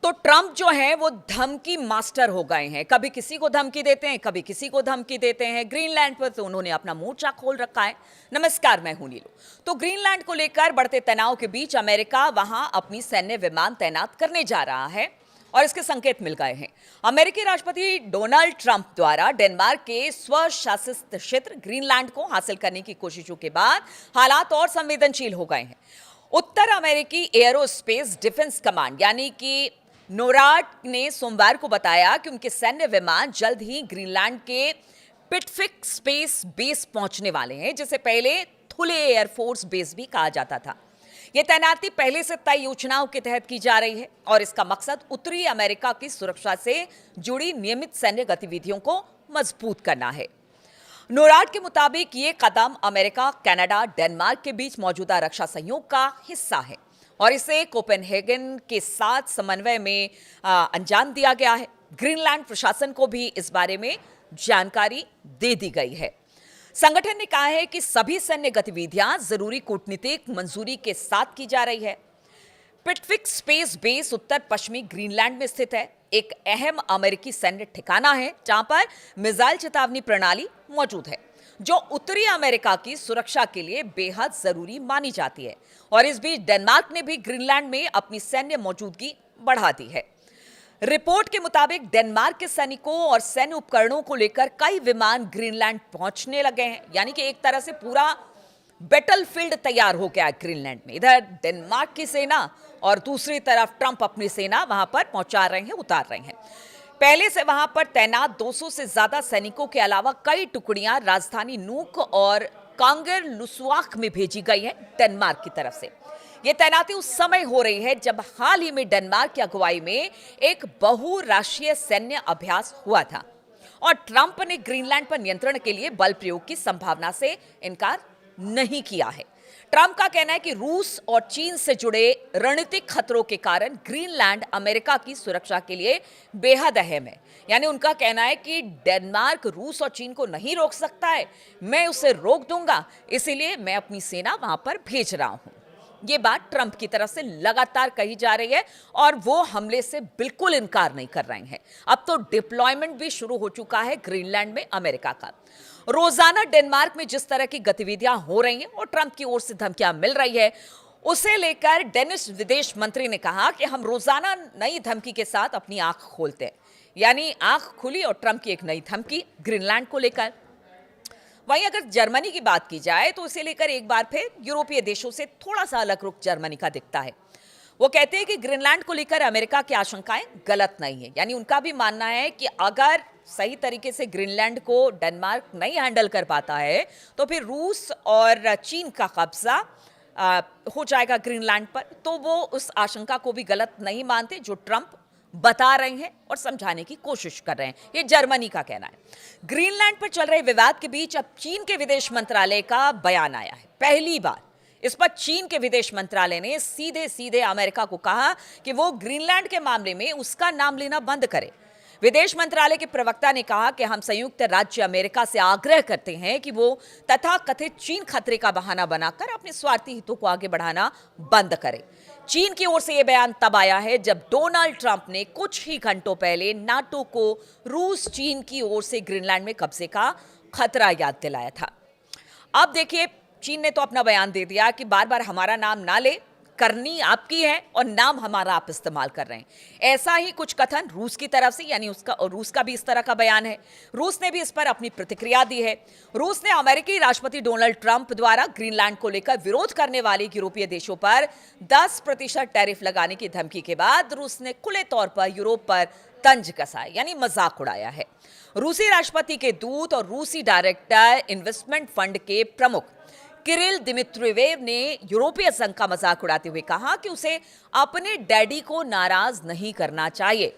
तो ट्रंप जो है वो धमकी मास्टर हो गए हैं। कभी किसी को धमकी देते हैं, कभी किसी को धमकी देते हैं। ग्रीनलैंड पर तो उन्होंने अपना मोर्चा खोल रखा है। नमस्कार, मैं हूं नीलू। तो ग्रीनलैंड को लेकर बढ़ते तनाव के बीच अमेरिका वहां अपनी सैन्य विमान तैनात करने जा रहा है और इसके संकेत मिल गए हैं। अमेरिकी राष्ट्रपति डोनाल्ड ट्रंप द्वारा डेनमार्क के स्वशासित क्षेत्र ग्रीनलैंड को हासिल करने की कोशिशों के बाद हालात और संवेदनशील हो गए हैं। उत्तर अमेरिकी एयरोस्पेस डिफेंस कमांड यानी कि नोराड ने सोमवार को बताया कि उनके सैन्य विमान जल्द ही ग्रीनलैंड के पिटफिक स्पेस बेस पहुंचने वाले हैं, जिसे पहले थुले एयरफोर्स बेस भी कहा जाता था। यह तैनाती पहले से तय योजनाओं के तहत की जा रही है और इसका मकसद उत्तरी अमेरिका की सुरक्षा से जुड़ी नियमित सैन्य गतिविधियों को मजबूत करना है। नोराड के मुताबिक ये कदम अमेरिका, कनाडा, डेनमार्क के बीच मौजूदा रक्षा सहयोग का हिस्सा है और इसे कोपेनहेगन के साथ समन्वय में अंजाम दिया गया है। ग्रीनलैंड प्रशासन को भी इस बारे में जानकारी दे दी गई है। संगठन ने कहा है कि सभी सैन्य गतिविधियां जरूरी कूटनीतिक मंजूरी के साथ की जा रही है। पिटफिक स्पेस बेस उत्तर पश्चिमी ग्रीनलैंड में स्थित है, एक अहम अमेरिकी सैन्य ठिकाना है जहां पर मिसाइल चेतावनी प्रणाली मौजूद है, जो उत्तरी अमेरिका की सुरक्षा के लिए बेहद जरूरी मानी जाती है। और इस बीच डेनमार्क ने भी ग्रीनलैंड में अपनी सैन्य मौजूदगी बढ़ा दी है। रिपोर्ट के मुताबिक डेनमार्क के सैनिकों और सैन्य उपकरणों को लेकर कई विमान ग्रीनलैंड पहुंचने लगे हैं, यानी कि एक तरह से पूरा बैटलफील्ड तैयार हो गया है ग्रीनलैंड में। इधर डेनमार्क की सेना और दूसरी तरफ ट्रंप अपनी सेना वहां पर पहुंचा रहे हैं, उतार रहे हैं। पहले से वहां पर तैनात 200 से ज्यादा सैनिकों के अलावा कई टुकड़ियां राजधानी नूक और कांगर लुसवाक में भेजी गई है डेनमार्क की तरफ से। यह तैनाती उस समय हो रही है जब हाल ही में डेनमार्क की अगुवाई में एक बहुराष्ट्रीय सैन्य अभ्यास हुआ था और ट्रंप ने ग्रीनलैंड पर नियंत्रण के लिए बल प्रयोग की संभावना से इनकार नहीं किया है। ट्रंप का कहना है कि रूस और चीन से जुड़े रणनीतिक खतरों के कारण ग्रीनलैंड अमेरिका की सुरक्षा के लिए बेहद अहम है। यानी उनका कहना है कि डेनमार्क रूस और चीन को नहीं रोक सकता है, मैं उसे रोक दूंगा, इसीलिए मैं अपनी सेना वहां पर भेज रहा हूं। ये बात ट्रंप की तरफ से लगातार कही जा रही है और वो हमले से बिल्कुल इनकार नहीं कर रहे हैं। अब तो डिप्लॉयमेंट भी शुरू हो चुका है ग्रीनलैंड में अमेरिका का। रोजाना डेनमार्क में जिस तरह की गतिविधियां हो रही हैं और ट्रंप की ओर से धमकियां मिल रही है, उसे लेकर डेनिश विदेश मंत्री ने कहा कि हम रोजाना नई धमकी के साथ अपनी आंख खोलते हैं। यानी आंख खुली और ट्रंप की एक नई धमकी ग्रीनलैंड को लेकर। वहीं अगर जर्मनी की बात की जाए तो उसे लेकर एक बार फिर यूरोपीय देशों से थोड़ा सा अलग रुख जर्मनी का दिखता है। वो कहते हैं कि ग्रीनलैंड को लेकर अमेरिका की आशंकाएं गलत नहीं है। यानी उनका भी मानना है कि अगर सही तरीके से ग्रीनलैंड को डेनमार्क नहीं हैंडल कर पाता है तो फिर रूस और चीन का कब्जा हो जाएगा ग्रीनलैंड पर। तो वो उस आशंका को भी गलत नहीं मानते जो ट्रंप बता रहे हैं और समझाने की कोशिश कर रहे हैं। ये जर्मनी का कहना है। ग्रीनलैंड पर चल रहे विवाद के बीच अब चीन के विदेश मंत्रालय का बयान आया है। पहली बार इस पर चीन के विदेश मंत्रालय ने सीधे सीधे अमेरिका को कहा कि वो ग्रीनलैंड के मामले में उसका नाम लेना बंद करे। विदेश मंत्रालय के प्रवक्ता ने कहा कि हम संयुक्त राज्य अमेरिका से आग्रह करते हैं कि वो तथाकथित चीन खतरे का बहाना बनाकर अपने स्वार्थी हितों को आगे बढ़ाना बंद करे। चीन की ओर से यह बयान तब आया है जब डोनाल्ड ट्रंप ने कुछ ही घंटों पहले नाटो को रूस चीन की ओर से ग्रीनलैंड में कब्जे का खतरा याद दिलाया था। अब देखिए, चीन ने तो अपना बयान दे दिया कि बार बार हमारा नाम ना ले, करनी आपकी है और नाम हमारा आप इस्तेमाल कर रहे हैं। ऐसा ही कुछ कथन रूस की तरफ से, यानी रूस का भी इस तरह का बयान है। रूस ने भी इस पर अपनी प्रतिक्रिया दी है। रूस ने अमेरिकी राष्ट्रपति डोनाल्ड ट्रंप द्वारा ग्रीनलैंड को लेकर विरोध करने वाले यूरोपीय देशों पर 10% टैरिफ लगाने की धमकी के बाद रूस ने खुले तौर पर यूरोप पर तंज कसा है, यानी मजाक उड़ाया है। रूसी राष्ट्रपति के दूत और रूसी डायरेक्टर इन्वेस्टमेंट फंड के प्रमुख किरिल दिमित्रिवेव ने यूरोपीय संघ का मजाक उड़ाते हुए कहा कि उसे अपने डैडी को नाराज नहीं करना चाहिए।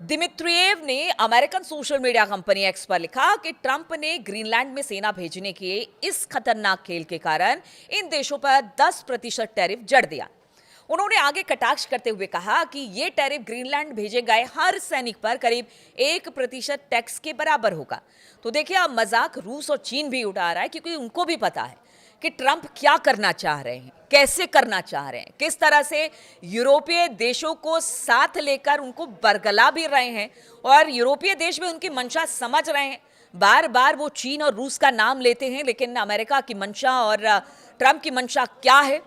दिमित्रिएव ने American social media company x पर लिखा कि ट्रंप ने ग्रीनलैंड में सेना भेजने के इस खतरनाक खेल के कारण इन देशों पर 10% टैरिफ जड़ दिया। उन्होंने आगे कटाक्ष करते हुए कहा कि ये टैरिफ ग्रीनलैंड भेजे गए हर सैनिक पर करीब 1% टैक्स के बराबर होगा। तो देखिए, अब मजाक रूस और चीन भी उठा रहा है क्योंकि उनको भी पता है कि ट्रंप क्या करना चाह रहे हैं। कैसे करना चाह रहे हैं, किस तरह से यूरोपीय देशों को साथ लेकर उनको बरगला भी रहे हैं और यूरोपीय देश भी उनकी मंशा समझ रहे हैं। बार बार वो चीन और रूस का नाम लेते हैं, लेकिन अमेरिका की मंशा और ट्रंप की मंशा क्या है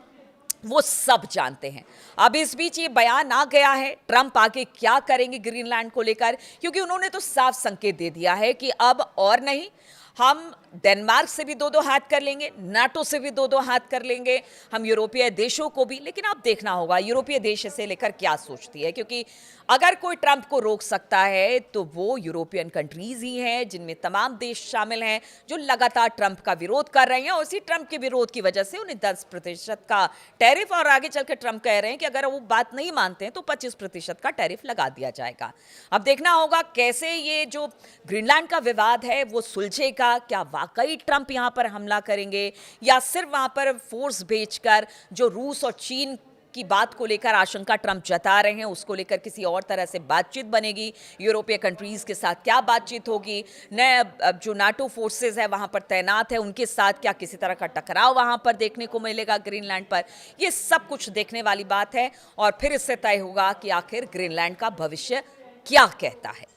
वो सब जानते हैं। अब इस बीच ये बयान आ गया है, ट्रंप आगे क्या करेंगे ग्रीनलैंड को लेकर, क्योंकि उन्होंने तो साफ संकेत दे दिया है कि अब और नहीं, हम डेनमार्क से भी दो दो हाथ कर लेंगे, नाटो से भी दो दो हाथ कर लेंगे, हम यूरोपीय देशों को भी। लेकिन अब देखना होगा यूरोपीय देश इसे लेकर क्या सोचती है, क्योंकि अगर कोई ट्रंप को रोक सकता है तो वो यूरोपियन कंट्रीज ही हैं, जिनमें तमाम देश शामिल हैं जो लगातार ट्रंप का विरोध कर रहे हैं। और उसी ट्रंप के विरोध की वजह से उन्हें 10% का टैरिफ, और आगे चलकर ट्रंप कह रहे हैं कि अगर वो बात नहीं मानते हैं तो 25% का टैरिफ लगा दिया जाएगा। अब देखना होगा कैसे ये जो ग्रीनलैंड का विवाद है वो सुलझेगा। क्या वाकई ट्रंप यहां पर हमला करेंगे या सिर्फ वहां पर फोर्स भेजकर जो रूस और चीन की बात को लेकर आशंका ट्रंप जता रहे हैं उसको लेकर किसी और तरह से बातचीत बनेगी, यूरोपीय कंट्रीज के साथ क्या बातचीत होगी, नए जो नाटो फोर्सेस है वहां पर तैनात है उनके साथ क्या किसी तरह का टकराव वहां पर देखने को मिलेगा ग्रीनलैंड पर। ये सब कुछ देखने वाली बात है और फिर इससे तय होगा कि आखिर ग्रीनलैंड का भविष्य क्या कहता है।